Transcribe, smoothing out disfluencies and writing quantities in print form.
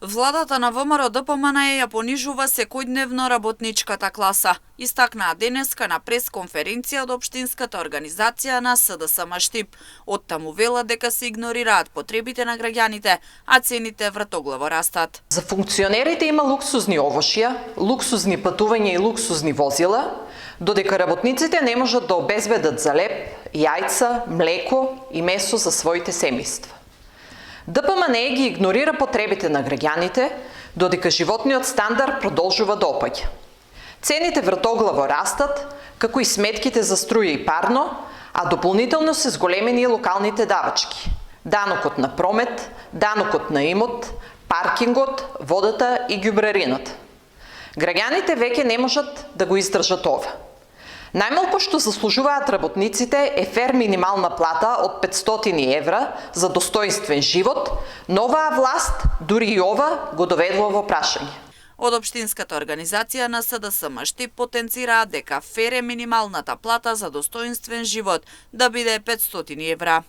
Владата на ВМРО ДПМН ја понижува секојдневно работничката класа, истакнаа денеска на пресконференција од Општинската организација на СДСМ Штип. Оттаму велат дека се игнорираат потребите на граѓаните, а цените вратоглаво растат. За функционерите има луксузни овошја, луксузни патувања и луксузни возила, додека работниците не можат да обезбедат за леб, јајца, млеко и месо за своите семејства. ДПМН ги игнорира потребите на граѓаните, додека животниот стандард продолжува да опаѓа. Цените вратоглаво растат, како и сметките за струја и парно, а дополнително се зголемени и локалните давачки. Данокот на промет, данокот на имот, паркингот, водата и ѓубрерината. Граѓаните веќе не можат да го издржат ова. Најмалку што заслужуваат работниците е фер минимална плата од 500 евра за достоинствен живот, но оваа власт дури и ова го доведува во прашање. Од Општинската организација на СДСМ Штип потенцираат дека фер е минималната плата за достоинствен живот да биде 500 евра.